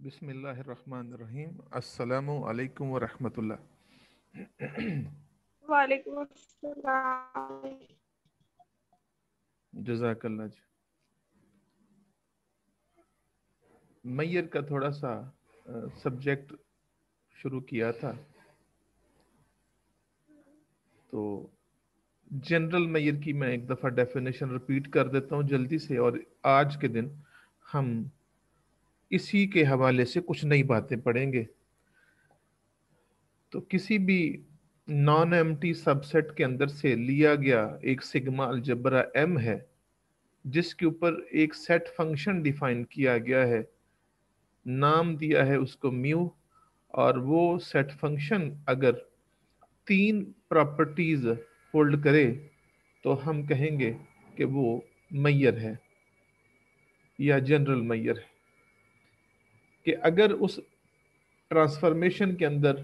बिस्मिल्लाहिर्रहमानिर्रहीम। अस्सलामु अलैकुम व रहमतुल्लाह। वालेकुम अस्सलाम। जज़ाकल्लाह जी। मैयर का थोड़ा सा सब्जेक्ट शुरू किया था, तो जनरल मैयर की मैं एक दफ़ा डेफिनेशन रिपीट कर देता हूँ जल्दी से, और आज के दिन हम इसी के हवाले से कुछ नई बातें पढ़ेंगे। तो किसी भी नॉन एम्प्टी सबसेट के अंदर से लिया गया एक सिग्मा अलजबरा एम है, जिसके ऊपर एक सेट फंक्शन डिफाइन किया गया है, नाम दिया है उसको म्यू, और वो सेट फंक्शन अगर तीन प्रॉपर्टीज होल्ड करे तो हम कहेंगे कि वो मैयर है या जनरल मैयर है। कि अगर उस ट्रांसफॉर्मेशन के अंदर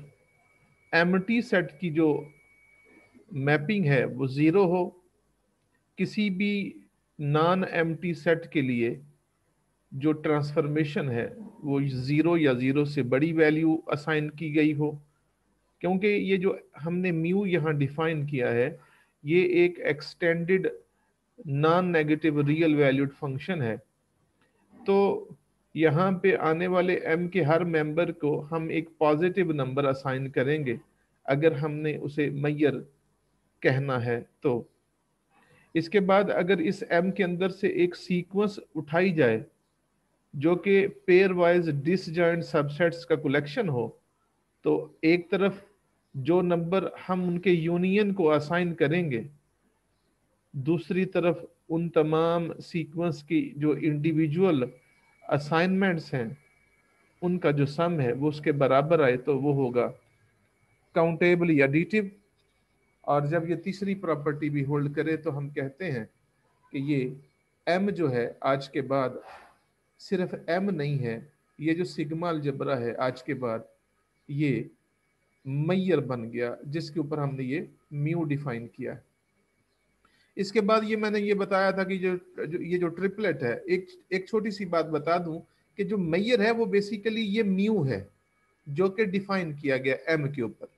एम्प्टी सेट की जो मैपिंग है वो ज़ीरो हो, किसी भी नॉन एम्प्टी सेट के लिए जो ट्रांसफॉर्मेशन है वो ज़ीरो या ज़ीरो से बड़ी वैल्यू असाइन की गई हो, क्योंकि ये जो हमने म्यू यहाँ डिफाइन किया है ये एक extended non negative real valued function है। तो यहाँ पे आने वाले m के हर मेंबर को हम एक पॉजिटिव नंबर असाइन करेंगे अगर हमने उसे मैयर कहना है। तो इसके बाद अगर इस m के अंदर से एक सीक्वेंस उठाई जाए जो कि पेयर वाइज डिसजॉइंट सबसेट्स का कलेक्शन हो, तो एक तरफ जो नंबर हम उनके यूनियन को असाइन करेंगे, दूसरी तरफ उन तमाम सीक्वेंस की जो इंडिविजुअल असाइनमेंट्स हैं उनका जो सम है वो उसके बराबर आए तो वो होगा काउंटेबल एडिटिव। और जब ये तीसरी प्रॉपर्टी भी होल्ड करे तो हम कहते हैं कि ये m जो है आज के बाद सिर्फ m नहीं है, ये जो सिग्मा अलजबरा है आज के बाद ये मैयर बन गया, जिसके ऊपर हमने ये म्यू डिफाइन किया है। इसके बाद ये मैंने ये बताया था कि ये जो ट्रिपलेट है, एक एक छोटी सी बात बता दूं कि जो मैयर है वो बेसिकली ये म्यू है जो कि डिफाइन किया गया एम के ऊपर।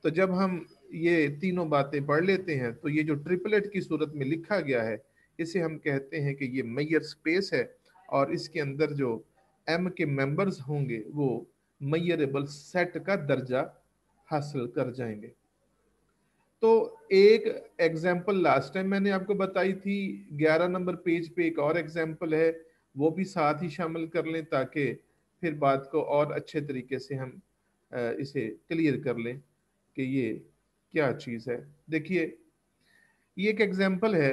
तो जब हम ये तीनों बातें पढ़ लेते हैं तो ये जो ट्रिपलेट की सूरत में लिखा गया है इसे हम कहते हैं कि ये मैयर स्पेस है, और इसके अंदर जो एम के मेंबर्स होंगे वो मैयरेबल सेट का दर्जा हासिल कर जाएंगे। तो एक एग्जाम्पल लास्ट टाइम मैंने आपको बताई थी, 11 नंबर पेज पे एक और एग्जाम्पल है, वो भी साथ ही शामिल कर लें ताकि फिर बात को और अच्छे तरीके से हम इसे क्लियर कर लें कि ये क्या चीज़ है। देखिए, ये एक एग्जाम्पल है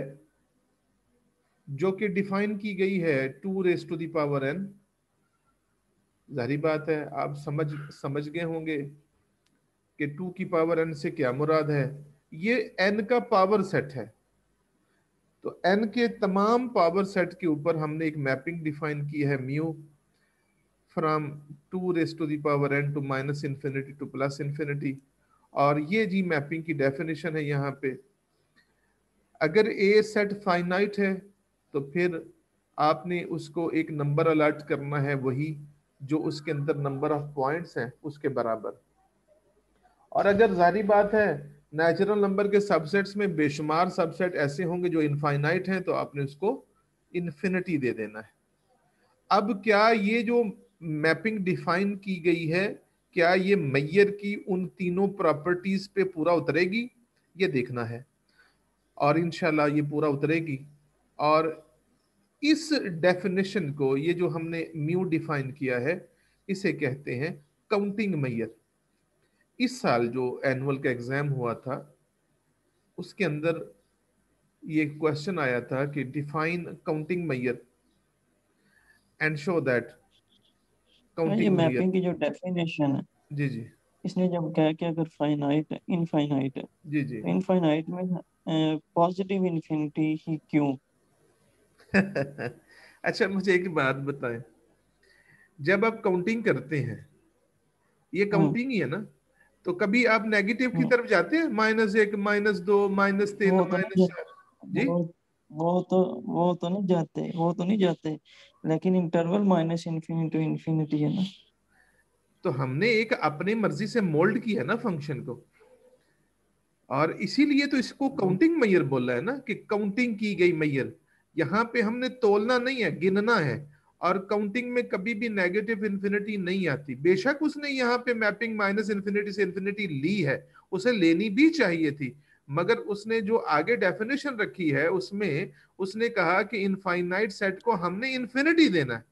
जो कि डिफाइन की गई है 2 raised to the power n। जाहिर बात है आप समझ गए होंगे कि 2 की पावर n से क्या मुराद है। ये n का पावर सेट है, तो n के तमाम पावर सेट के ऊपर हमने एक मैपिंग डिफाइन की है mu from 2 raised to the power n to minus infinity to plus infinity. और ये जी मैपिंग की डेफिनेशन है यहाँ पे। अगर ए सेट फाइनाइट है तो फिर आपने उसको एक नंबर अलर्ट करना है, वही जो उसके अंदर नंबर ऑफ पॉइंट्स हैं उसके बराबर। और अगर जाहिर बात है नेचुरल नंबर के सबसेट्स में बेशुमार सबसेट ऐसे होंगे जो इनफाइनाइट हैं, तो आपने उसको इन्फिनिटी दे देना है। अब क्या ये जो मैपिंग डिफाइन की गई है, क्या ये मैयर की उन तीनों प्रॉपर्टीज पे पूरा उतरेगी, ये देखना है, और इंशाल्लाह ये पूरा उतरेगी। और इस डेफिनेशन को, ये जो हमने म्यू डिफाइन किया है, इसे कहते हैं काउंटिंग मैयर। इस साल जो एनुअल का एग्जाम हुआ था उसके अंदर ये क्वेश्चन आया था कि define counting measure and show that ये काउंटिंग मैयर। मैपिंग की जो डेफिनेशन है, जी जी इसने जब कहा कि अगर फाइनाइट इनफाइनाइट है, जी जी। तो इनफाइनाइट में पॉजिटिव इन्फिनिटी ही क्यों? अच्छा, मुझे एक बात बताएं, जब आप काउंटिंग करते हैं, ये हम्म काउंटिंग ही है ना, तो कभी आप नेगेटिव की हम्म, तरफ जाते हैं? -1, -2, -3, वो तो नहीं -4। जी। वो वो तो नहीं जाते, लेकिन interval minus infinity to infinity है ना। तो हमने एक अपनी मर्जी से मोल्ड किया है ना फंक्शन को, और इसीलिए तो इसको काउंटिंग मैयर बोला है ना, कि काउंटिंग की गई मैयर। यहाँ पे हमने तोलना नहीं है, गिनना है। और काउंटिंग में कभी भी नेगेटिव इन्फिनिटी नहीं आती। बेशक उसने यहाँ पे मैपिंग माइनस इन्फिनिटी से इन्फिनिटी ली है, उसे लेनी भी चाहिए थी, मगर उसने जो आगे डेफिनेशन रखी है उसमें उसने कहा कि इनफाइनाइट सेट को हमने इन्फिनिटी देना है।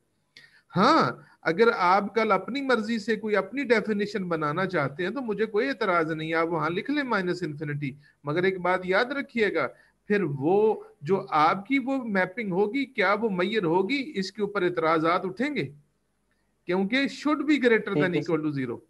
हाँ, अगर आप कल अपनी मर्जी से कोई अपनी डेफिनेशन बनाना चाहते हैं तो मुझे कोई एतराज नहीं है, आप वहां लिख लें माइनस इन्फिनिटी। मगर एक बात याद रखिएगा, फिर वो जो आपकी वो मैपिंग होगी, क्या वो मैयर होगी, इसके ऊपर एतराजात उठेंगे, क्योंकि शुड बी ग्रेटर देन ठीक है सर। Equal to zero.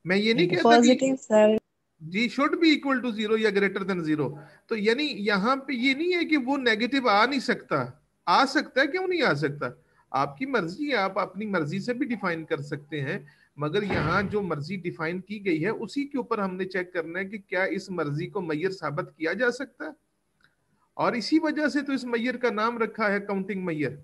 मैं ये नहीं ठीक है कहता सर। कि positive sir. G should be equal to zero या ग्रेटर देन जीरो। तो यानी यहाँ पे ये नहीं है कि वो नेगेटिव आ नहीं सकता, आ सकता है, क्यों नहीं आ सकता। आपकी मर्जी है, आप अपनी मर्जी से भी डिफाइन कर सकते हैं, मगर यहाँ जो मर्जी डिफाइन की गई है उसी के ऊपर हमने चेक करना है कि क्या इस मर्जी को मैयर साबित किया जा सकता है। और इसी वजह से तो इस मैयर का नाम रखा है काउंटिंग मैयर।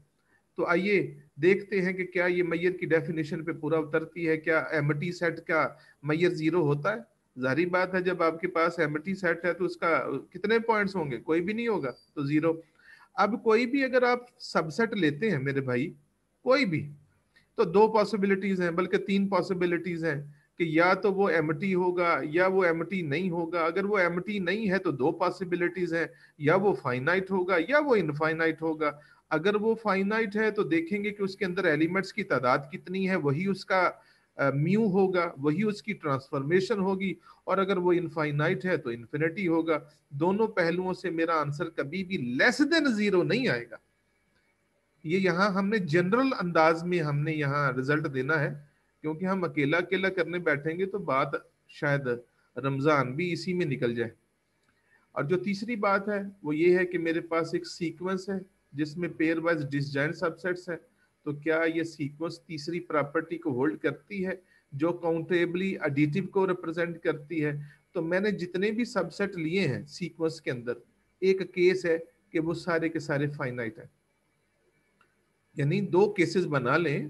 तो आइए देखते हैं कि क्या ये मैयर की डेफिनेशन पे पूरा उतरती है। क्या एमिटी सेट का मैयर जीरो होता है? जाहिर बात है, जब आपके पास एमिटी सेट है तो उसका कितने पॉइंट्स होंगे? कोई भी नहीं होगा, तो जीरो। अब कोई भी अगर आप सबसेट लेते हैं मेरे भाई, कोई भी, तो दो पॉसिबिलिटीज हैं, बल्कि तीन पॉसिबिलिटीज हैं, कि या तो वो एमिटी होगा या वो एमिटी नहीं होगा। अगर वो एमिटी नहीं है तो दो पॉसिबिलिटीज हैं, या वो फाइनाइट होगा या वो इनफाइनाइट होगा। अगर वो फाइनाइट है तो देखेंगे कि उसके अंदर एलिमेंट्स की तादाद कितनी है, वही उसका म्यू होगा, वही उसकी ट्रांसफॉर्मेशन होगी। और अगर वो इनफाइनाइट है तो इन्फिनिटी होगा। दोनों पहलुओं से मेरा आंसर कभी भी लेस देन जीरो नहीं आएगा। ये यहाँ हमने जनरल अंदाज में हमने यहाँ रिजल्ट देना है, क्योंकि हम अकेला अकेला करने बैठेंगे तो बात शायद रमजान भी इसी में निकल जाए। और जो तीसरी बात है वो ये है कि मेरे पास एक सीक्वेंस है जिसमें पेयर वाइज डिसजॉइंट सबसेट्स है। तो क्या ये सीक्वेंस तीसरी प्रॉपर्टी को होल्ड करती है जो काउंटेबली एडिटिव को रिप्रेजेंट करती है? तो मैंने जितने भी सबसेट लिए हैं सीक्वेंस के अंदर, एक केस है कि वो सारे के सारे फाइनाइट है। यानी दो केसेस बना लें।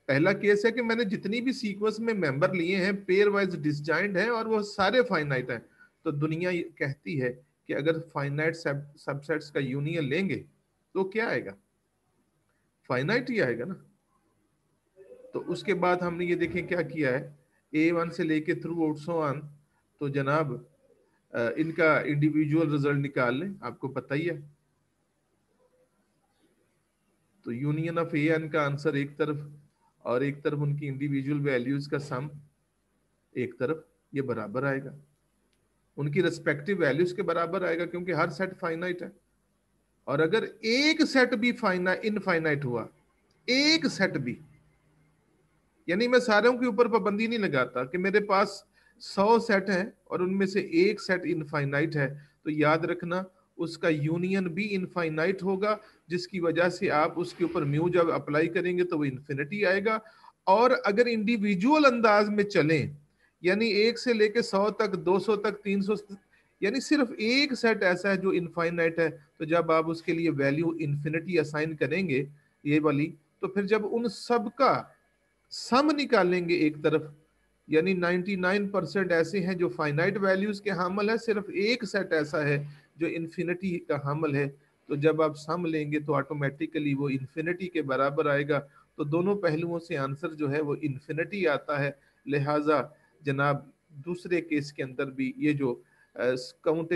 पहला केस है कि मैंने जितनी भी सीक्वेंस में मेंबर लिए हैं पेयर वाइज डिसजॉइंट हैं और वो सारे फाइनाइट हैं। तो दुनिया ये कहती है कि अगर फाइनाइट सबसेट्स का यूनियन लेंगे तो क्या आएगा? फाइनाइट ही आएगा ना। तो उसके बाद हमने ये देखें क्या किया है, A1 से लेके थ्रू आउट सो ऑन। तो जनाब इनका इंडिविजुअल रिजल्ट निकाल लें, आपको पता ही है। तो यूनियन ऑफ ए एन का आंसर एक तरफ, और एक तरफ उनकी इंडिविजुअल वैल्यूज का सम एक तरफ, ये बराबर आएगा, उनकी रिस्पेक्टिव वैल्यूज के बराबर आएगा, क्योंकि हर सेट फाइनाइट है। और अगर एक सेट भी इनफाइनाइट हुआ, एक सेट भी, यानी मैं सारों के ऊपर पाबंदी नहीं लगाता कि मेरे पास 100 सेट है और उनमें से एक सेट इनफाइनाइट है, तो याद रखना उसका यूनियन भी इनफाइनाइट होगा, जिसकी वजह से आप उसके ऊपर म्यू जब अप्लाई करेंगे तो वो इन्फिनिटी आएगा। और अगर इंडिविजुअल अंदाज में चलें, यानी 1 से लेके 100 तक, 200 तक, 300, यानी सिर्फ एक सेट ऐसा है जो इनफाइनाइट है, तो जब आप उसके लिए वैल्यू इन्फिनिटी असाइन करेंगे ये वाली, तो फिर जब उन सब का सम निकालेंगे एक तरफ, यानी 99% ऐसे हैं जो फाइनाइट वैल्यूज के हामल है, सिर्फ एक सेट ऐसा है जो इन्फिनिटी का हामल है। तो जब आप सम लेंगे तो ऑटोमेटिकली वो इन्फिनिटी के बराबर आएगा। तो दोनों पहलुओं से आंसर जो है वो इन्फिनिटी आता है। लिहाजा जनाब दूसरे केस के अंदर भी ये जो काउंट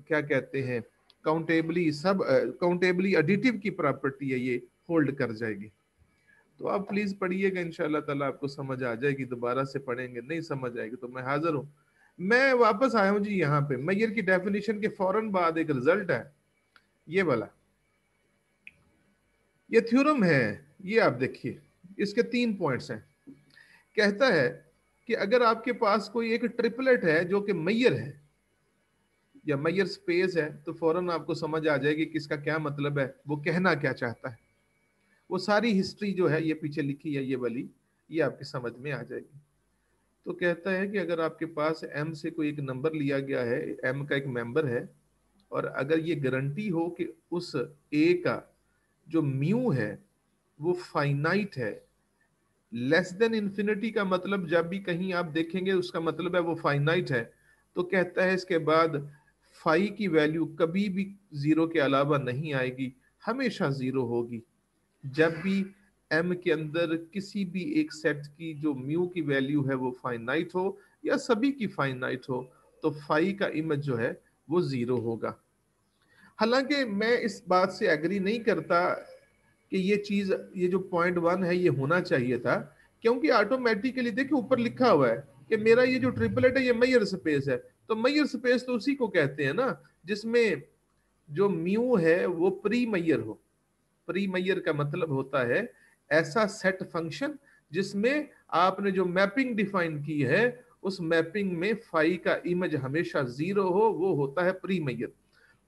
क्या कहते हैं, काउंटेबली एडिटिव की प्रॉपर्टी है, ये होल्ड कर जाएगी। तो आप प्लीज पढ़िएगा, इंशाल्लाह ताला आपको समझ आ जाएगी। दोबारा से पढ़ेंगे, नहीं समझ आएगी तो मैं हाजिर हूँ। मैं वापस आया हूँ जी यहाँ पे मैयर की डेफिनेशन के फौरन बाद एक रिजल्ट है ये वाला, ये थ्योरम है। ये आप देखिए, इसके 3 पॉइंट्स हैं। कहता है कि अगर आपके पास कोई एक ट्रिपलेट है जो कि मैयर है या मैयर स्पेस है, तो फौरन आपको समझ आ जाएगी कि इसका क्या मतलब है, वो कहना क्या चाहता है। वो सारी हिस्ट्री जो है ये पीछे लिखी है ये वाली, ये आपकी समझ में आ जाएगी। तो कहता है कि अगर आपके पास m से कोई एक नंबर लिया गया है, m का एक मेंबर है, और अगर ये गारंटी हो कि उस ए का जो म्यू है वो फाइनाइट है, लेस देन इंफिनिटी का मतलब जब भी कहीं आप देखेंगे उसका मतलब है वो फाइनाइट है, तो कहता है इसके बाद फाई की वैल्यू कभी भी जीरो के अलावा नहीं आएगी, हमेशा जीरो होगी। जब भी एम के अंदर किसी भी एक सेट की जो म्यू की वैल्यू है वो फाइनाइट हो या सभी की फाइनाइट हो, तो फाई का इमेज जो है वो जीरो होगा। हालांकि मैं इस बात से एग्री नहीं करता कि ये चीज, ये जो पॉइंट वन है ये होना चाहिए था, क्योंकि ऑटोमेटिकली देखिए ऊपर लिखा हुआ है कि मेरा ये जो ट्रिपलेट है ये मैयर स्पेस है, तो मैयर स्पेस तो उसी को कहते हैं ना जिसमें जो म्यू है वो प्री मैयर हो। प्री मैयर का मतलब होता है ऐसा सेट फंक्शन जिसमें आपने जो मैपिंग डिफाइन की है उस मैपिंग में फाई का इमेज हमेशा जीरो हो, वो होता है प्री मैयर।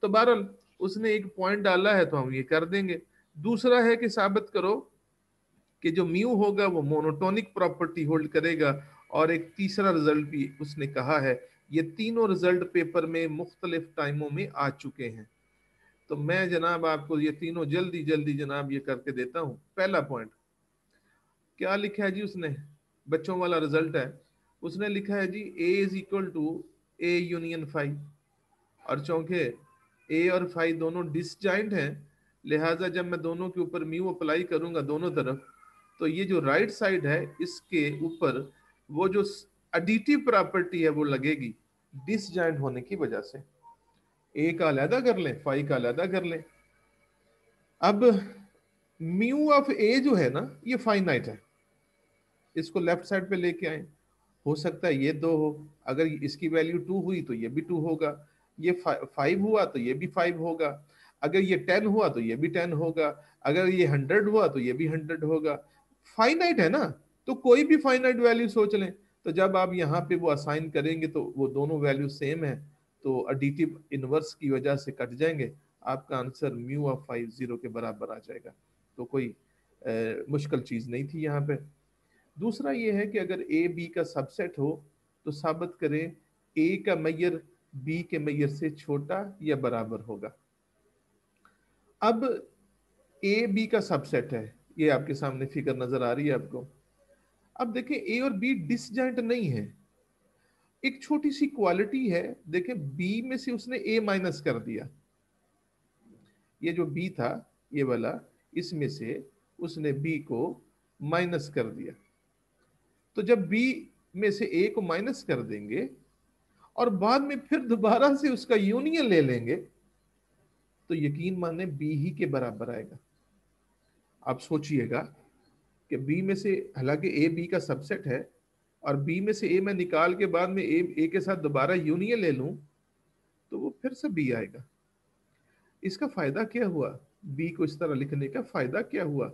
तो बहरहाल उसने एक पॉइंट डाला है तो हम ये कर देंगे। दूसरा है कि साबित करो कि जो म्यू होगा वो मोनोटोनिक प्रॉपर्टी होल्ड करेगा, और एक तीसरा रिजल्ट भी उसने कहा है। ये तीनों रिजल्ट पेपर में मुख्तलिफ टाइमों में आ चुके हैं, तो मैं जनाब आपको ये तीनों जल्दी जल्दी जनाब ये करके देता हूं। पहला पॉइंट क्या लिखा है जी उसने, बच्चों वाला रिजल्ट है, उसने लिखा है G A is equal to A union five, और चौंके ए और फाइव दोनों डिसजॉइंट हैं, लिहाजा जब मैं दोनों के ऊपर म्यू अप्लाई करूंगा दोनों तरफ, तो ये जो राइट साइड है इसके ऊपर वो जो एडिटिव प्रॉपर्टी है वो लगेगी डिसजॉइंट होने की वजह से। ए का अलहदा कर लें, फाइव का अलहदा कर लें। अब म्यू ऑफ ए जो है ना ये फाइनाइट है, इसको लेफ्ट साइड पे लेके आए, हो सकता है ये दो हो, अगर इसकी वैल्यू टू हुई तो ये भी टू होगा, ये फाइव हुआ तो ये भी फाइव होगा, अगर ये 10 हुआ तो ये भी 10 होगा, अगर ये 100 हुआ तो ये भी 100 होगा। फाइनाइट है ना, तो कोई भी फाइनाइट वैल्यू सोच लें, तो जब आप यहाँ पे वो असाइन करेंगे तो वो दोनों वैल्यू सेम है, तो एडिटिव इनवर्स की वजह से कट जाएंगे, आपका आंसर म्यू ऑफ 5 0 के बराबर आ जाएगा। तो कोई मुश्किल चीज नहीं थी यहाँ पे। दूसरा ये है कि अगर ए बी का सबसेट हो तो साबित करें ए का मैयर बी के मैयर से छोटा या बराबर होगा। अब ए बी का सबसेट है, ये आपके सामने फिगर नजर आ रही है आपको। अब देखें ए और बी डिसजॉइंट नहीं है, एक छोटी सी क्वालिटी है, देखें बी में से उसने ए माइनस कर दिया, ये जो बी था ये वाला, इसमें से उसने बी को माइनस कर दिया। तो जब बी में से ए को माइनस कर देंगे और बाद में फिर दोबारा से उसका यूनियन ले लेंगे, तो यकीन माने बी ही के बराबर आएगा। आप सोचिएगा कि बी में से, हालांकि ए बी का सबसेट है, और बी में से ए मैं निकाल के बाद में ए के साथ दोबारा यूनियन ले लूं तो वो फिर से बी आएगा। इसका फायदा क्या हुआ, बी को इस तरह लिखने का फायदा क्या हुआ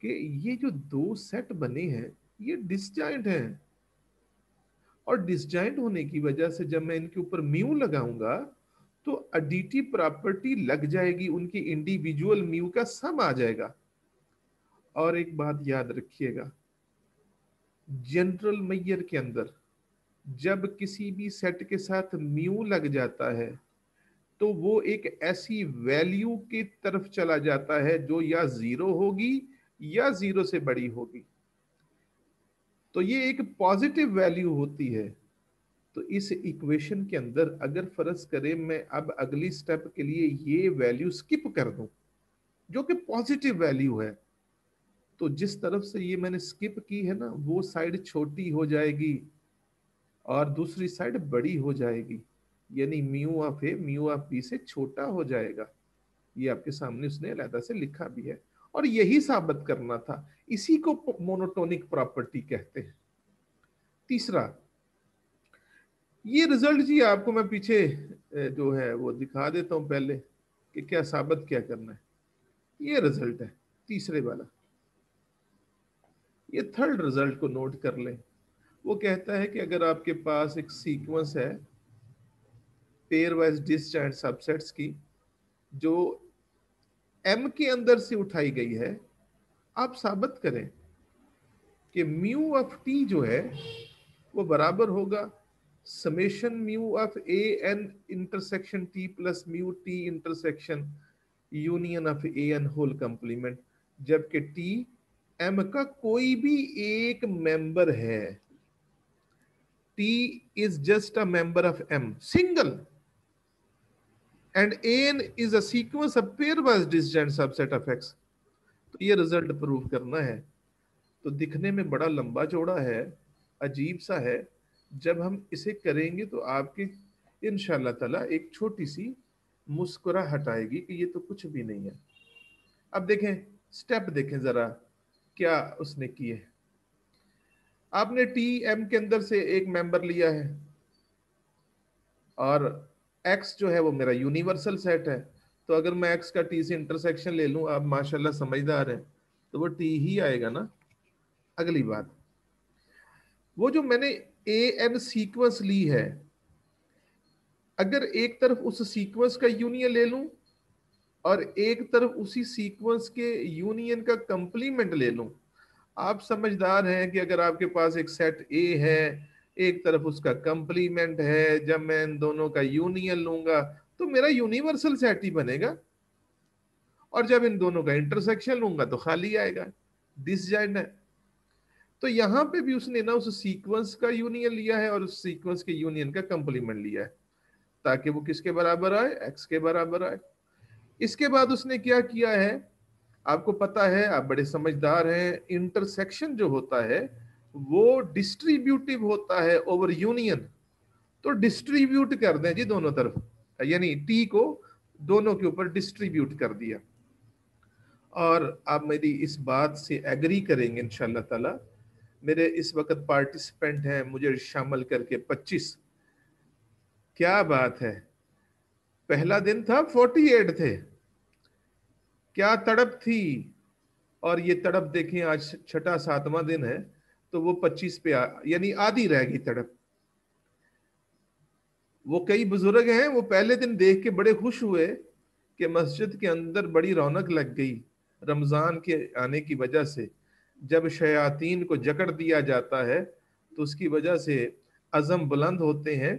कि ये जो दो सेट बने हैं ये डिसजॉइंट हैं, और डिसजॉइंट होने की वजह से जब मैं इनके ऊपर म्यू लगाऊंगा तो एडिटिव प्रॉपर्टी लग जाएगी, उनकी इंडिविजुअल म्यू का सम आ जाएगा। और एक बात याद रखिएगा, जनरल मैयर के अंदर जब किसी भी सेट के साथ म्यू लग जाता है तो वो एक ऐसी वैल्यू की तरफ चला जाता है जो या जीरो होगी या जीरो से बड़ी होगी, तो ये एक पॉजिटिव वैल्यू होती है। तो इस इक्वेशन के अंदर अगर फर्ज करें मैं अब अगली स्टेप के लिए ये वैल्यू स्किप कर दूं जो कि पॉजिटिव वैल्यू है, तो जिस तरफ से ये मैंने स्किप की है ना वो साइड छोटी हो जाएगी और दूसरी साइड बड़ी हो जाएगी, यानी mu of A mu of B से छोटा हो जाएगा। ये आपके सामने उसने अलग से लिखा भी है, और यही साबित करना था, इसी को मोनोटोनिक प्रॉपर्टी कहते हैं। तीसरा, ये रिजल्ट जी आपको मैं पीछे जो है वो दिखा देता हूं पहले कि क्या साबित क्या करना है। ये रिजल्ट है तीसरे वाला, ये थर्ड रिजल्ट को नोट कर लें। वो कहता है कि अगर आपके पास एक सीक्वेंस है पेयर वाइज डिसजॉइंट सबसेट्स की जो एम के अंदर से उठाई गई है, आप साबित करें कि म्यू ऑफ टी जो है वो बराबर होगा summation mu of A N intersection T plus mu T intersection union of A N whole complement, जबकि टी एम का कोई भी एक मेंबर है। T is just a member of M single and N is a sequence of pairwise disjoint subset of X. तो ये result prove करना है। तो दिखने में बड़ा लंबा चौड़ा है, अजीब सा है। जब हम इसे करेंगे तो आपकी इंशाल्लाह ताला एक छोटी सी मुस्कुराहट आएगी कि ये तो कुछ भी नहीं है। अब देखें, स्टेप देखें जरा क्या उसने किए। आपने टी एम के अंदर से एक मेंबर लिया है और एक्स जो है वो मेरा यूनिवर्सल सेट है। तो अगर मैं एक्स का टी से इंटरसेक्शन ले लूं, आप माशाल्लाह समझदार हैं, तो वो टी ही आएगा ना। अगली बात, वो जो मैंने ए एन सीक्वेंस ली है, अगर एक तरफ उस सीक्वेंस का यूनियन ले लूं और एक तरफ उसी सीक्वेंस के यूनियन का कंप्लीमेंट ले लूं, आप समझदार हैं कि अगर आपके पास एक सेट ए है, एक तरफ उसका कंप्लीमेंट है, जब मैं इन दोनों का यूनियन लूंगा तो मेरा यूनिवर्सल सेट ही बनेगा, और जब इन दोनों का इंटरसेक्शन लूंगा तो खाली आएगा, डिसजॉइंट है। तो यहां पे भी उसने ना उस सीक्वेंस का यूनियन लिया है और उस सीक्वेंस के यूनियन का कंप्लीमेंट लिया है, ताकि वो किसके बराबर आए, एक्स के बराबर आए। इसके बाद उसने क्या किया है, आपको पता है, आप बड़े समझदार हैं, इंटरसेक्शन जो होता है वो डिस्ट्रीब्यूटिव होता है ओवर यूनियन। तो डिस्ट्रीब्यूट कर दें जी दोनों तरफ, यानी टी को दोनों के ऊपर डिस्ट्रीब्यूट कर दिया। और आप मेरी इस बात से एग्री करेंगे इंशाल्लाह ताला। मेरे इस वक्त पार्टिसिपेंट हैं मुझे शामिल करके 25। क्या बात है, पहला दिन था 48 थे, क्या तड़प थी। और ये तड़प देखें, आज छठा सातवां दिन है तो वो 25 पे यानी आधी रह गई तड़प। वो कई बुजुर्ग हैं, वो पहले दिन देख के बड़े खुश हुए कि मस्जिद के अंदर बड़ी रौनक लग गई रमजान के आने की वजह से। जब शयातीन को जकड़ दिया जाता है तो उसकी वजह से अज़म बुलंद होते हैं।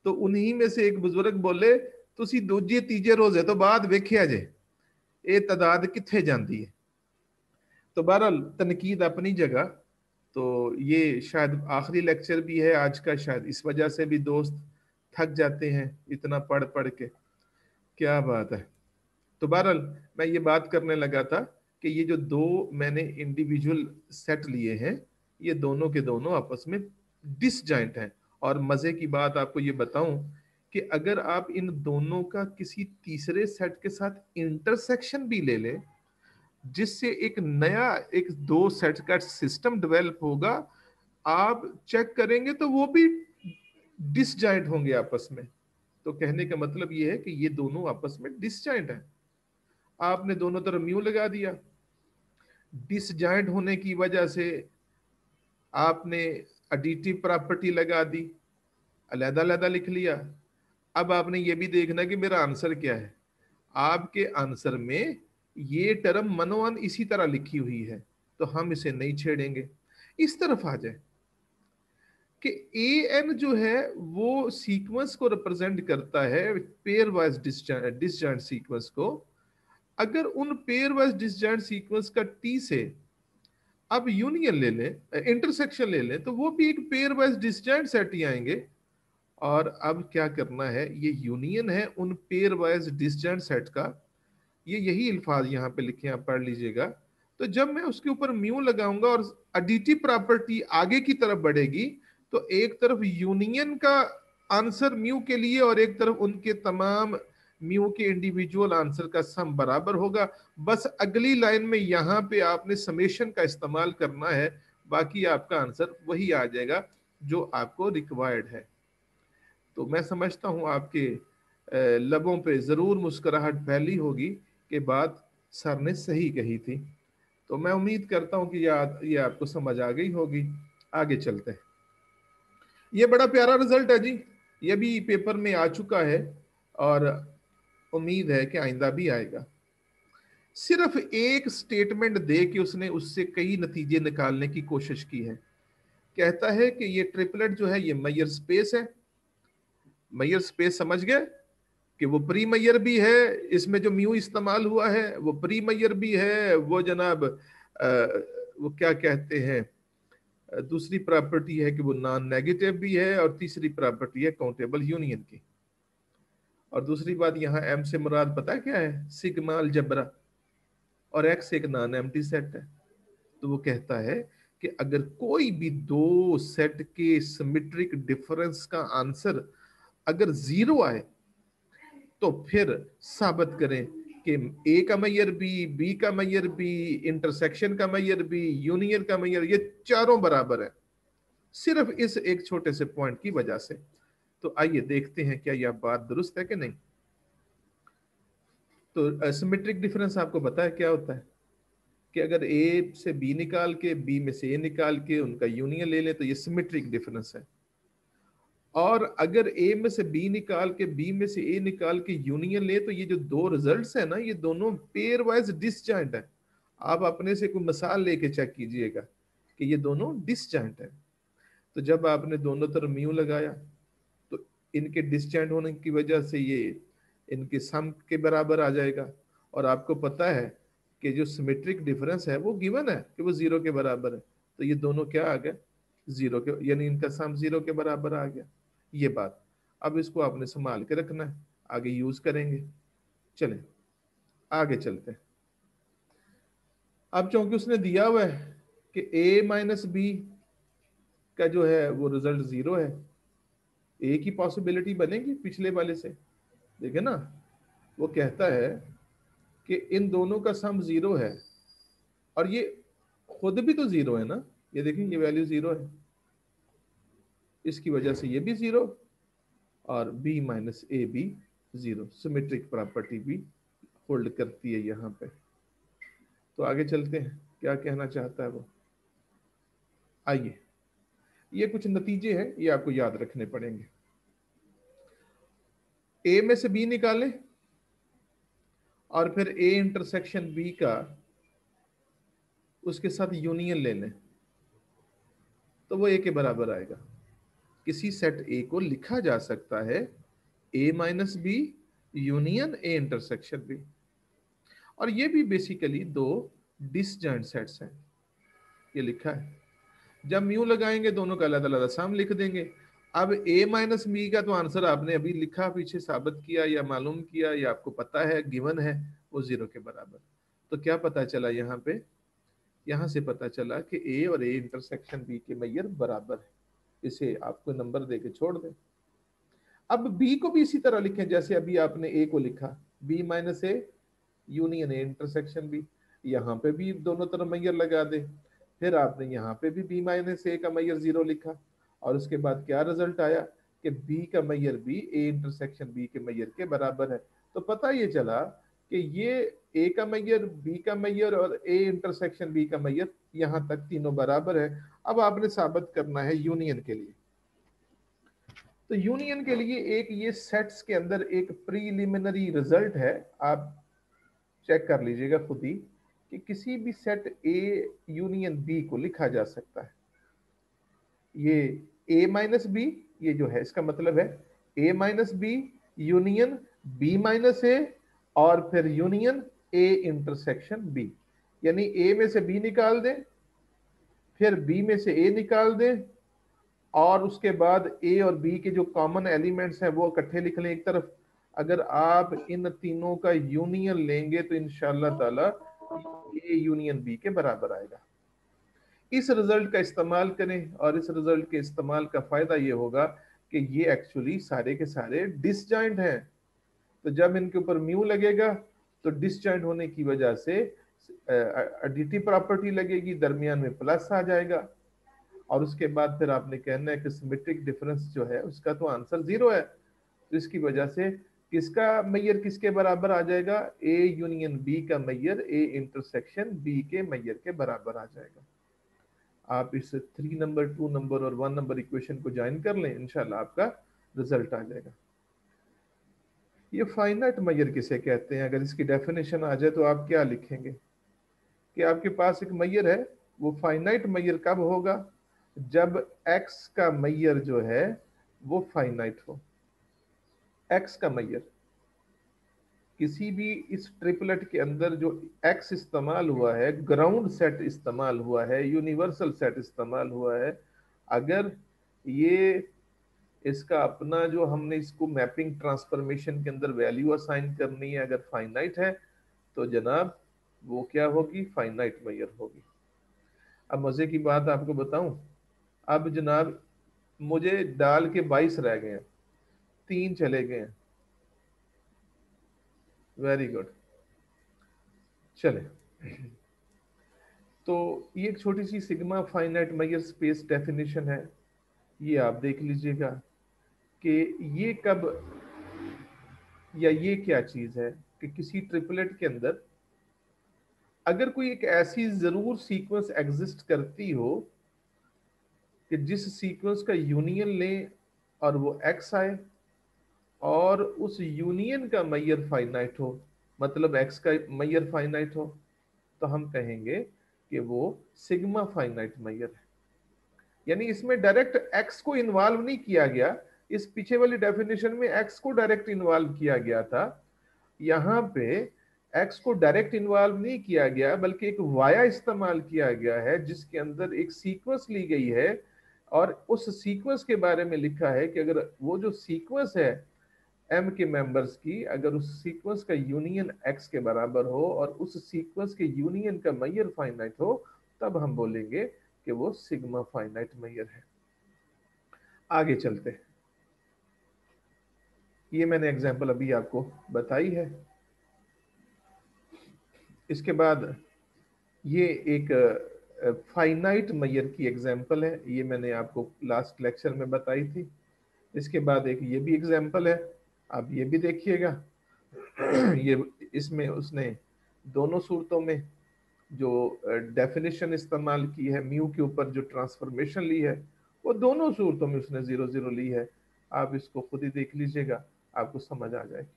तो उन्हीं में से एक बुजुर्ग बोले, तुसी दूजे तीजे रोजे तो बाद वेख्या जे ये तादाद किथे जाती है। तो बहरहाल तनकीद अपनी जगह। तो ये शायद आखिरी लेक्चर भी है आज का, शायद इस वजह से भी दोस्त थक जाते हैं इतना पढ़ पढ़ के। क्या बात है। तो बहरहाल मैं ये बात करने लगा था कि ये जो दो मैंने इंडिविजुअल सेट लिए हैं, ये दोनों के दोनों आपस में डिसजॉइंट हैं। और मजे की बात आपको ये बताऊं कि अगर आप इन दोनों का किसी तीसरे सेट के साथ इंटरसेक्शन भी ले लें, जिससे एक नया एक दो सेट का सिस्टम डेवलप होगा, आप चेक करेंगे तो वो भी डिसजॉइंट होंगे आपस में। तो कहने का मतलब ये है कि ये दोनों आपस में डिसजॉइंट है। आपने दोनों तरफ म्यू लगा दिया, डिसजॉइंट होने की वजह से आपने एडिटिव प्रॉपर्टी लगा दी, अलग अलग लिख लिया। अब आपने ये भी देखना कि मेरा आंसर क्या है। आपके आंसर में ये टर्म मनोअन इसी तरह लिखी हुई है, तो हम इसे नहीं छेड़ेंगे। इस तरफ आ जाए कि ए एन जो है वो सीक्वेंस को रिप्रेजेंट करता है, पेयर वाइज डिसजॉइंट सीक्वेंस को। अगर उन पेयर वाइज डिसजॉइंट सीक्वेंस का टी से अब यूनियन ले लें, इंटरसेक्शन ले लें, तो वो भी एक पेयर वाइज डिसजॉइंट सेट ही आएंगे। और अब क्या करना है, ये यूनियन है उन पेयर वाइज डिसजॉइंट सेट का। ये यही अल्फाज यहाँ पे लिखे, आप पढ़ लीजिएगा। तो जब मैं उसके ऊपर म्यू लगाऊंगा और एडिटिव प्रॉपर्टी आगे की तरफ बढ़ेगी, तो एक तरफ यूनियन का आंसर म्यू के लिए और एक तरफ उनके तमाम म्यू के इंडिविजुअल आंसर का सम बराबर होगा। बस अगली लाइन में यहाँ पे आपने समेशन का इस्तेमाल करना है, बाकी आपका आंसर वही आ जाएगा जो आपको रिक्वायर्ड है। तो मैं समझता हूँ आपके लबों पे जरूर मुस्कुराहट फैली होगी कि बात सर ने सही कही थी। तो मैं उम्मीद करता हूँ कि ये आपको समझ आ गई होगी। आगे चलते हैं। ये बड़ा प्यारा रिजल्ट है जी, ये भी पेपर में आ चुका है और उम्मीद है कि आइंदा भी आएगा। सिर्फ एक स्टेटमेंट दे के उसने उससे कई नतीजे निकालने की कोशिश की है। कहता है कि ये ट्रिपलेट जो है ये मेयर स्पेस है। मेयर स्पेस समझ गए कि वो प्री मेयर भी है, इसमें जो म्यू इस्तेमाल हुआ है वो प्री मेयर भी है, वो जनाब वो क्या कहते हैं, दूसरी प्रॉपर्टी है कि वो नॉन नेगेटिव भी है, और तीसरी प्रॉपर्टी है काउंटेबल यूनियन की। और दूसरी बात यहाँ एम से मुराद पता है क्या है, सिग्मा अलजबरा, और एक्स एक नॉन एम्प्टी सेट है। तो वो कहता है कि अगर कोई भी दो सेट के सिमेट्रिक डिफरेंस का आंसर अगर जीरो आए तो फिर साबित करें कि ए का मैयर बी का मैयर बी, इंटरसेक्शन का मैयर बी, यूनियन का मैयर, ये चारों बराबर है, सिर्फ इस एक छोटे से पॉइंट की वजह से। तो आइए देखते हैं क्या यह बात दुरुस्त है कि नहीं। तो सिमेट्रिक डिफरेंस आपको पता है क्या होता है कि अगर ए से बी निकाल के, बी में से ए निकाल के उनका यूनियन ले लें तो ये सिमेट्रिक डिफरेंस है। और अगर ए में से बी निकाल के, बी में से ए निकाल के यूनियन ले तो ये जो दो रिजल्ट्स है ना, ये दोनों पेयर वाइज डिसजॉइंट है। आप अपने से कोई मिसाल लेके चेक कीजिएगा कि ये दोनों डिसजॉइंट है। तो जब आपने दोनों तरफ म्यू लगाया तो इनके डिसजॉइंट होने की वजह से ये इनके सम के बराबर आ जाएगा। और आपको पता है कि जो सिमेट्रिक डिफरेंस है वो गिवन है कि वो जीरो के बराबर है, तो ये दोनों क्या आ गए, जीरो के, यानी इनका सम जीरो के बराबर आ गया। ये बात अब इसको आपने संभाल के रखना है, आगे यूज करेंगे। चलें आगे चलते हैं। अब चूंकि उसने दिया हुआ है कि a माइनस बी का जो है वो रिजल्ट जीरो है, ए की पॉसिबिलिटी बनेगी पिछले वाले से, देखे ना, वो कहता है कि इन दोनों का सम जीरो है और ये खुद भी तो जीरो है ना, ये देखें ये वैल्यू जीरो है, इसकी वजह से ये भी जीरो और b माइनस ए भी जीरो। सिमेट्रिक प्रॉपर्टी भी होल्ड करती है यहाँ पे। तो आगे चलते हैं, क्या कहना चाहता है वो। आइए, ये कुछ नतीजे हैं, ये आपको याद रखने पड़ेंगे। a में से b निकालें और फिर a इंटरसेक्शन b का उसके साथ यूनियन ले लें तो वो a के बराबर आएगा। किसी सेट a को लिखा जा सकता है a minus B union a intersection b, और ये भी बेसिकली दो डिसजॉइंट सेट्स हैं, ये लिखा है। जब म्यू लगाएंगे दोनों का अलग अलग सम लिख देंगे। अब a माइनस बी का तो आंसर आपने अभी लिखा, पीछे साबित किया या मालूम किया या आपको पता है, गिवन है, वो जीरो के बराबर। तो क्या पता चला यहाँ पे, यहाँ से पता चला कि a और a इंटरसेक्शन b के मैयर बराबर है। इसे आपको नंबर दे के छोड़ दें। अब b को भी इसी तरह लिखें जैसे अभी आपने a को लिखा, b minus A union A intersection B, यहाँ पे भी दोनों तरफ मैयर लगा दे। फिर आपने यहाँ पे भी b माइनस ए का मैयर जीरो लिखा, और उसके बाद क्या रिजल्ट आया कि b का Maihar b a intersection b के मैयर के बराबर है। तो पता ये चला कि ये a का मैयर, b का मैयर और a इंटरसेक्शन b का मैयर यहाँ तक तीनों बराबर है। अब आपने साबित करना है यूनियन के लिए। तो यूनियन के लिए एक ये सेट्स के अंदर एक प्रीलिमिनरी रिजल्ट है, आप चेक कर लीजिएगा खुद ही कि किसी भी सेट A यूनियन B को लिखा जा सकता है। ये A माइनस बी, ये जो है इसका मतलब है A minus B union B minus A और फिर यूनियन A इंटरसेक्शन B, यानी A में से B निकाल दें, फिर B में से A निकाल दें, और उसके बाद A और B के जो कॉमन एलिमेंट्स हैं वो इकट्ठे लिख लें एक तरफ। अगर आप इन तीनों का यूनियन लेंगे तो इंशाअल्लाह ताला A यूनियन B के बराबर आएगा। इस रिजल्ट का इस्तेमाल करें, और इस रिजल्ट के इस्तेमाल का फायदा ये होगा कि ये एक्चुअली सारे के सारे डिसजॉइंट हैं। तो जब इनके ऊपर म्यू लगेगा तो डिसजॉइंट होने की वजह से एडिटिव प्रॉपर्टी लगेगी, दरमियान में प्लस आ जाएगा, और उसके बाद फिर आपने कहना है कि सिमेट्रिक डिफरेंस जो है उसका तो आंसर जीरो है। तो इसकी वजह से किसका मैयर किसके बराबर आ जाएगा, A यूनियन B का मैयर A इंटरसेक्शन B के मैयर के बराबर आ जाएगा। आप इस 3 नंबर, 2 नंबर और 1 नंबर इक्वेशन को ज्वाइन कर लें, इंशाल्लाह आपका रिजल्ट आ जाएगा। ये फाइनाइट मैयर किसे कहते हैं, अगर इसकी डेफिनेशन आ जाए तो आप क्या लिखेंगे कि आपके पास एक मैयर है, वो फाइनाइट मैयर कब होगा, जब x का मैयर जो है वो फाइनाइट हो। x का मैयर किसी भी इस ट्रिपलेट के अंदर जो x इस्तेमाल हुआ है, ग्राउंड सेट इस्तेमाल हुआ है, यूनिवर्सल सेट इस्तेमाल हुआ है, अगर ये इसका अपना जो हमने इसको मैपिंग ट्रांसफॉर्मेशन के अंदर वैल्यू असाइन करनी है, अगर फाइनाइट है तो जनाब वो क्या होगी, फाइनाइट मैयर होगी। अब मजे की बात आपको बताऊं, अब जनाब मुझे डाल के 22 रह गए हैं, 3 चले गए हैं, वेरी गुड। चले, तो ये एक छोटी सी sigma finite Maihar space definition है, ये आप देख लीजिएगा कि ये कब या ये क्या चीज है कि किसी ट्रिपलेट के अंदर अगर कोई एक ऐसी जरूर सीक्वेंस एग्जिस्ट करती हो कि जिस सीक्वेंस का यूनियन लें और वो एक्स आए और उस यूनियन का मैयर फाइनाइट हो, मतलब एक्स का मैयर फाइनाइट हो, तो हम कहेंगे कि वो सिग्मा फाइनाइट मैयर है। यानी इसमें डायरेक्ट एक्स को इन्वॉल्व नहीं किया गया, इस पीछे वाली डेफिनेशन में एक्स को डायरेक्ट इन्वॉल्व किया गया था, यहाँ पे एक्स को डायरेक्ट इन्वॉल्व नहीं किया गया बल्कि एक वाया इस्तेमाल किया गया है जिसके अंदर एक सीक्वेंस ली गई है और उस सीक्वेंस के बारे में लिखा है कि अगर वो जो सीक्वेंस है एम के मेंबर्स की, अगर उस सीक्वेंस का यूनियन एक्स के बराबर हो और उस सीक्वेंस के यूनियन का मैयर फाइनाइट हो, तब हम बोलेंगे कि वो सिग्मा फाइनाइट मैयर है। आगे चलते हैं, ये मैंने एग्जांपल अभी आपको बताई है। इसके बाद ये एक फाइनाइट मैयर की एग्जांपल है, ये मैंने आपको लास्ट लेक्चर में बताई थी। इसके बाद एक ये भी एग्जांपल है, आप ये भी देखिएगा। ये इसमें उसने दोनों सूरतों में जो डेफिनेशन इस्तेमाल की है, म्यू के ऊपर जो ट्रांसफॉर्मेशन ली है, वो दोनों सूरतों में उसने 0 0 ली है। आप इसको खुद ही देख लीजिएगा, आपको समझ आ जाएगी।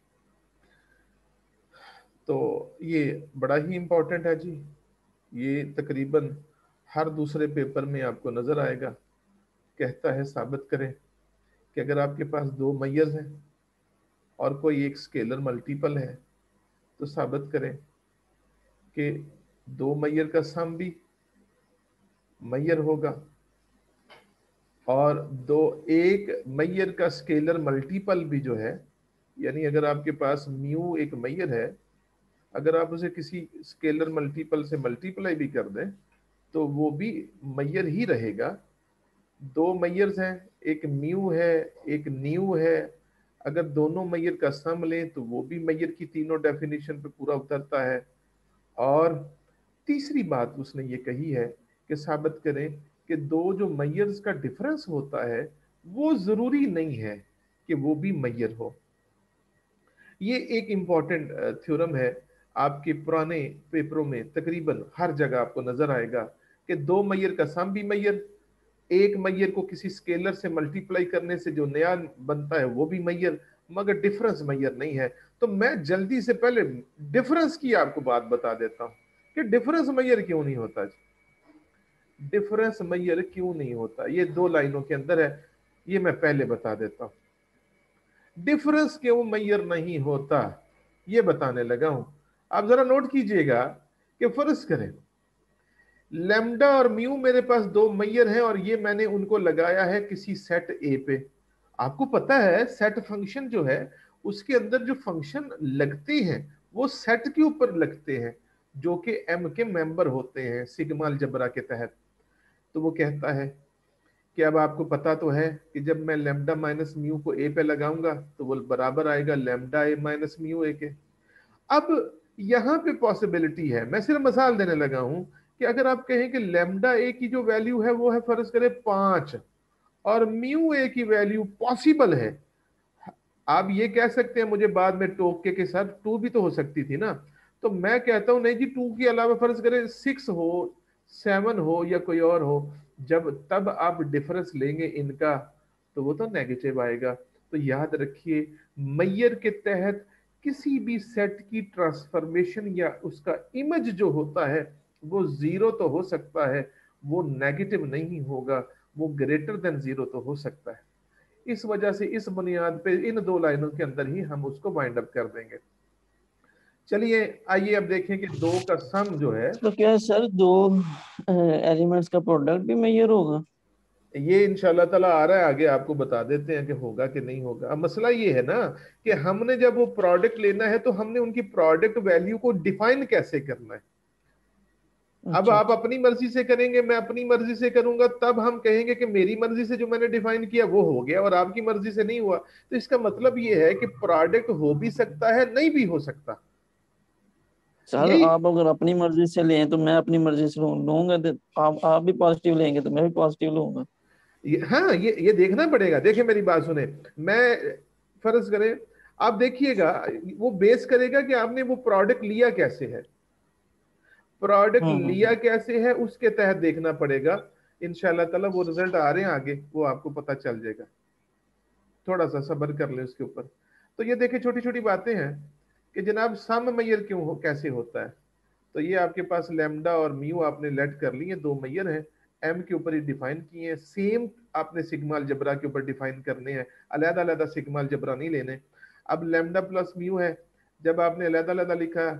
तो ये बड़ा ही इंपॉर्टेंट है जी, ये तकरीबन हर दूसरे पेपर में आपको नजर आएगा। कहता है साबित करें कि अगर आपके पास दो मैयर्स हैं और कोई एक स्केलर मल्टीपल है, तो साबित करें कि दो मैयर का सम भी मैयर होगा और दो एक मैयर का स्केलर मल्टीपल भी जो है, यानी अगर आपके पास म्यू एक मैयर है, अगर आप उसे किसी स्केलर मल्टीपल से मल्टीप्लाई भी कर दें तो वो भी मैयर ही रहेगा। दो मैयर्स हैं, एक म्यू है एक न्यू है, अगर दोनों मैयर का सम लें तो वो भी मैयर की तीनों डेफिनेशन पे पूरा उतरता है। और तीसरी बात उसने ये कही है कि साबित करें कि दो जो मैयर्स का डिफरेंस होता है वो जरूरी नहीं है कि वो भी मैयर हो। ये एक इंपॉर्टेंट थ्योरम है, आपके पुराने पेपरों में तकरीबन हर जगह आपको नजर आएगा कि दो मैयर का सम भी मैयर, एक मैयर को किसी स्केलर से मल्टीप्लाई करने से जो नया बनता है वो भी मैयर, मगर डिफरेंस मैयर नहीं है। तो मैं जल्दी से पहले डिफरेंस की आपको बात बता देता हूं कि डिफरेंस मैयर क्यों नहीं होता जी, डिफरेंस मैयर क्यों नहीं होता, ये 2 लाइनों के अंदर है, ये मैं पहले बता देता हूं। डिफरेंस क्यों मैयर नहीं होता ये बताने लगा हूं। आप जरा नोट कीजिएगा कि फर्ज करें लैम्डा और म्यू मेरे पास दो मैयर हैं और ये मैंने उनको लगाया है किसी सेट ए पे। आपको पता है सेट फंक्शन जो है उसके अंदर जो फंक्शन लगते हैं वो सेट के ऊपर लगते हैं जो कि एम के मेंबर होते हैं सिग्मा अलजेब्रा के तहत। तो वो कहता है कि अब आपको पता तो है कि जब मैं लैम्डा माइनस म्यू को ए पे लगाऊंगा तो वो बराबर आएगा lambda A minus mu A के। अब यहाँ पे पॉसिबिलिटी है, मैं सिर्फ मिसाल देने लगा हूं कि अगर आप कहें कि लैम्डा ए की जो वैल्यू है वो है फर्ज करें 5 और म्यू ए की वैल्यू पॉसिबल है, आप ये कह सकते हैं मुझे बाद में टोके के साथ 2 भी तो हो सकती थी ना, तो मैं कहता हूं नहीं जी 2 के अलावा फर्ज करें 6 हो 7 हो या कोई और हो, जब तब आप डिफरेंस लेंगे इनका तो वो तो नेगेटिव आएगा। तो याद रखिए मैयर के तहत किसी भी सेट की ट्रांसफॉर्मेशन या उसका इमेज जो होता है वो 0 तो हो सकता है, वो नेगेटिव नहीं होगा, वो ग्रेटर देन 0 तो हो सकता है। इस वजह से इस बुनियाद पे इन दो लाइनों के अंदर ही हम उसको वाइंड अप कर देंगे। चलिए आइए अब देखें कि दो का सम जो है, तो क्या सर दो एलिमेंट्स का प्रोडक्ट भी मेजर होगा? ये इंशाल्लाह ताला आ रहा है आगे, आपको बता देते हैं कि होगा कि नहीं होगा। अब मसला ये है ना कि हमने जब वो प्रोडक्ट लेना है तो हमने उनकी प्रोडक्ट वैल्यू को डिफाइन कैसे करना है। अब अच्छा आप अच्छा। अपनी मर्जी से करेंगे, मैं अपनी मर्जी से करूंगा, तब हम कहेंगे कि मेरी मर्जी से जो मैंने डिफाइन किया वो हो गया और आपकी मर्जी से नहीं हुआ। तो इसका मतलब ये है कि प्रोडक्ट हो भी सकता है, नहीं भी हो सकता। सर यही आप अगर अपनी मर्जी से लें तो मैं अपनी मर्जी से लूंगा, तो आप भी पॉजिटिव लेंगे तो मैं भी पॉजिटिव लूंगा। हाँ, ये देखना पड़ेगा। देखिए मेरी बात सुने, मैं फर्ज करें, आप देखिएगा, वो बेस करेगा कि आपने वो प्रोडक्ट लिया कैसे है। प्रोडक्ट लिया हम्म। कैसे है उसके तहत देखना पड़ेगा। इंशाल्लाह ताला वो रिजल्ट आ रहे हैं आगे, वो आपको पता चल जाएगा। थोड़ा सा सब्र कर ले उसके ऊपर। तो ये देखिए छोटी छोटी बातें हैं कि जनाब सम मैयर क्यों हो, कैसे होता है। तो ये आपके पास लैम्डा और म्यू आपने लेट कर लिए, दो मैयर हैं, एम के ऊपर ही डिफाइन किए हैं। सेम आपने सिग्मा अलजबरा के ऊपर डिफाइन करने हैं, अलग अलग सिग्मा अलजबरा नहीं लेने। अब लैम्डा प्लस म्यू है, जब आपने अलग अलग लिखा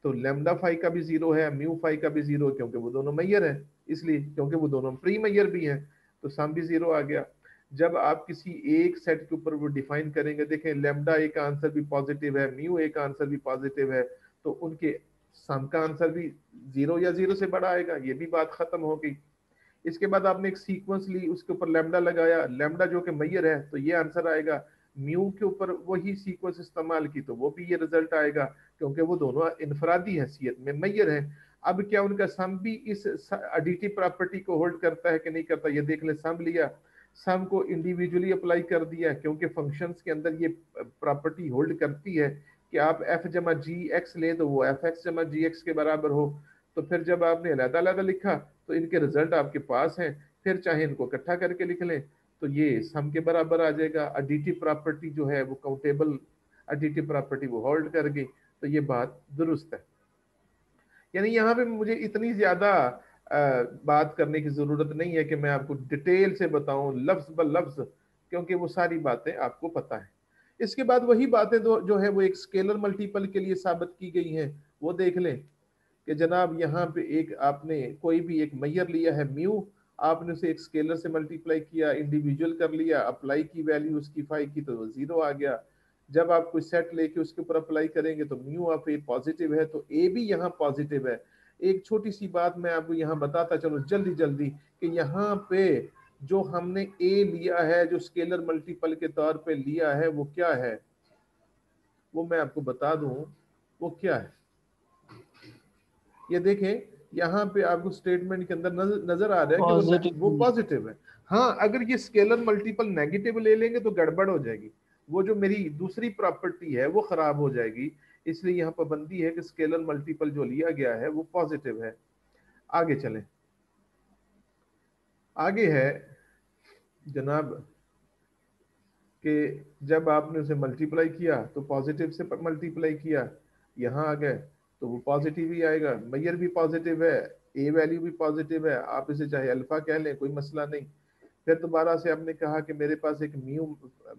तो लैम्डा फाई का भी जीरो है, म्यू फाई का भी जीरो है, क्योंकि वो दोनों मैयर है, इसलिए क्योंकि वो दोनों प्री मैयर भी हैं, तो सम भी जीरो आ गया। जब आप किसी एक सेट के ऊपर वो डिफाइन करेंगे, देखें लैम्डा ए का आंसर भी पॉजिटिव है, म्यू ए का आंसर भी पॉजिटिव है, तो उनके सम का आंसर भी जीरो या जीरो से बड़ा आएगा, ये भी बात खत्म हो गई। इसके बाद आपने एक सीक्वेंस ली, उसके ऊपर लैम्डा लगाया, लैम्डा जो कि मैयर है तो ये आंसर आएगा। म्यू के ऊपर वही सीक्वेंस इस्तेमाल की तो वो भी ये रिजल्ट आएगा, क्योंकि वो दोनों इनफरादी हैसियत में मैयर है। अब क्या उनका सम भी इस एडिटिव प्रॉपर्टी को होल्ड करता है कि नहीं करता, ये देख ले। सम लिया, सम को इंडिविजुअली अप्लाई कर दिया, क्योंकि फंक्शंस के अंदर ये प्रॉपर्टी होल्ड करती है कि आप एफ जमा जी एक्स ले तो वो एफ एक्स जमा जी एक्स के बराबर हो। तो फिर जब आपने अलग अलग लिखा तो इनके रिजल्ट आपके पास हैं, फिर चाहे इनको इकट्ठा करके लिख लें तो ये सम के बराबर आ जाएगा। एडिटिव प्रॉपर्टी जो है वो काउंटेबल एडिटिव प्रॉपर्टी वो होल्ड कर गई, तो ये बात दुरुस्त है। यानी यहाँ पे मुझे इतनी ज्यादा बात करने की जरूरत नहीं है कि मैं आपको डिटेल से बताऊं लफ्ज ब लफ्ज, क्योंकि वो सारी बातें आपको पता है। इसके बाद वही बातें जो है वो एक स्केलर मल्टीपल के लिए साबित की गई हैं, वो देख लें कि जनाब यहाँ पे एक आपने कोई भी एक मैयर लिया है म्यू, आपने उसे एक स्केलर से मल्टीप्लाई किया, इंडिविजुअल कर लिया, अप्लाई की वैल्यू उसकी फाई की तो जीरो आ गया। जब आप कोई सेट लेके उसके ऊपर अप्लाई करेंगे तो म्यू ऑफ ए पॉजिटिव है, तो ए भी यहाँ पॉजिटिव है। एक छोटी सी बात मैं आपको यहाँ बताता चलो जल्दी जल्दी, कि यहाँ पे जो हमने ए लिया है, जो स्केलर मल्टीपल के तौर पे लिया है, वो क्या है, वो मैं आपको बता दूं वो क्या है। ये देखें यहाँ पे आपको स्टेटमेंट के अंदर नजर आ रहा है कि वो पॉजिटिव। पॉजिटिव है। हाँ, अगर ये स्केलर मल्टीपल नेगेटिव ले लेंगे तो गड़बड़ हो जाएगी, वो जो मेरी दूसरी प्रॉपर्टी है वो खराब हो जाएगी। इसलिए यहाँ पाबंदी है कि स्केलर मल्टीपल जो लिया गया है वो पॉजिटिव है। आगे चलें, आगे है जनाब कि जब आपने उसे मल्टीप्लाई किया तो पॉजिटिव से मल्टीप्लाई किया, यहाँ आ गए तो वो पॉजिटिव ही आएगा। मैयर भी पॉजिटिव है, ए वैल्यू भी पॉजिटिव है, आप इसे चाहे अल्फा कह लें, कोई मसला नहीं। फिर दोबारा से आपने कहा कि मेरे पास एक म्यू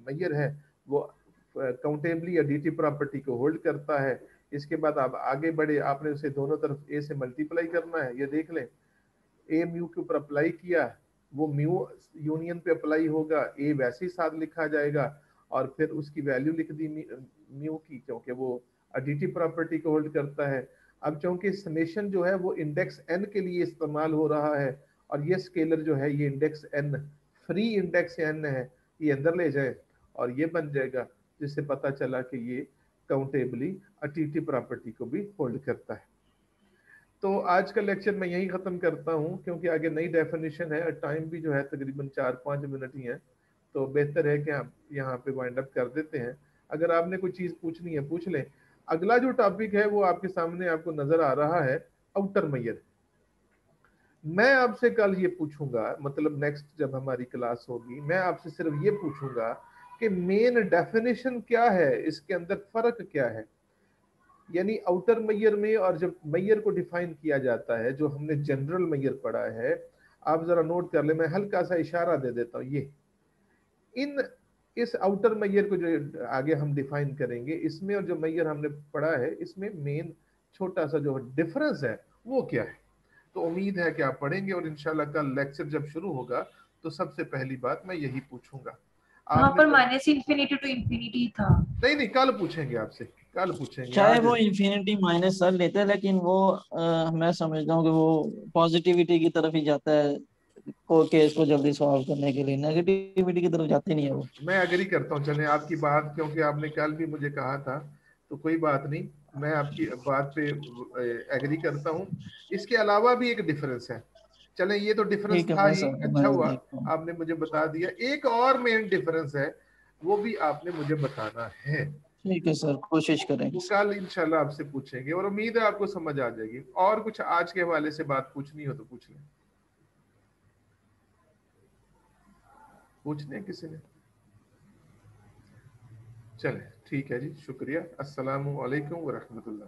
मैयर है, वो काउंटेबली एडिटिव प्रॉपर्टी को होल्ड करता है। इसके बाद आप आगे बढ़े, आपने उसे दोनों तरफ ए से मल्टीप्लाई करना है। ये देख लें, ए म्यू के ऊपर अप्लाई किया, वो म्यू यूनियन पे अप्लाई होगा, ए वैसे ही साथ लिखा जाएगा, और फिर उसकी वैल्यू लिख दी म्यू की, क्योंकि वो एडिटिव प्रॉपर्टी को होल्ड करता है। अब चूंकि समेशन जो है वो इंडेक्स एन के लिए इस्तेमाल हो रहा है, और ये स्केलर जो है ये index N, free index N है, ये अंदर ले जाए और ये बन जाएगा, जिससे पता चला कि ये काउंटेबली एडिटिव प्रॉपर्टी को भी होल्ड करता है। तो आज का लेक्चर मैं यही खत्म करता हूँ, क्योंकि आगे नई डेफिनेशन है और टाइम भी जो है तकरीबन 4-5 मिनट ही है, तो बेहतर है कि हम यहाँ पे वाइंड अप कर देते हैं। अगर आपने कोई चीज़ पूछनी है पूछ लें। अगला जो टॉपिक है वो आपके सामने आपको नजर आ रहा है, आउटर मैयर। मैं आपसे कल ये पूछूंगा, मतलब नेक्स्ट जब हमारी क्लास होगी, मैं आपसे सिर्फ ये पूछूंगा कि मेन डेफिनेशन क्या है, इसके अंदर फर्क क्या है। यानी आउटर मैयर में, और जब मैयर को डिफाइन किया जाता है, जो हमने जनरल मैयर पढ़ा है, आप जरा नोट कर ले, मैं हल्का सा इशारा दे देता हूँ। ये इन इस आउटर मैयर को जो आगे हम डिफाइन करेंगे, इसमें और जो मैयर हमने पढ़ा है इसमें मेन छोटा सा जो डिफरेंस है वो क्या है। तो उम्मीद है कि आप पढ़ेंगे और इंशाल्लाह कल लेक्चर जब शुरू होगा तो सबसे पहली बात मैं यही पूछूंगा। वहां आपने पर तो माइनस इंफिनिटी टू इंफिनिटी था। नहीं नहीं, कल पूछेंगे आपसे, कल पूछेंगे चाहे आज। वो इन्फिनिटी माइनस सर लेते हैं, लेकिन वो मैं समझता हूँ कि वो पॉजिटिविटी की तरफ ही जाता है, को केस को जल्दी सॉल्व करने के लिए नेगेटिविटी की तरफ जाते नहीं है वो। मैं एग्री करता हूँ, चले आपकी बात, क्योंकि आपने कल भी मुझे कहा था, तो कोई बात नहीं, मैं आपकी बात पे एग्री करता हूँ। इसके अलावा भी एक डिफरेंस है, चलें ये तो डिफरेंस ठीक है था बस ही, सर, अच्छा मैं हुआ देखता हूँ। आपने मुझे बता दिया। एक और मेन डिफरेंस है, वो भी आपने मुझे बताना है, ठीक है सर, कोशिश करेंगे वो सर। कल इंशाल्लाह आपसे पूछेंगे और उम्मीद है आपको समझ आ जाएगी। और कुछ आज के हवाले से बात पूछनी हो तो पूछ लें, पूछने किसी ने? चले ठीक है जी, शुक्रिया। अस्सलामु अलैकुम व रहमतुल्लाह।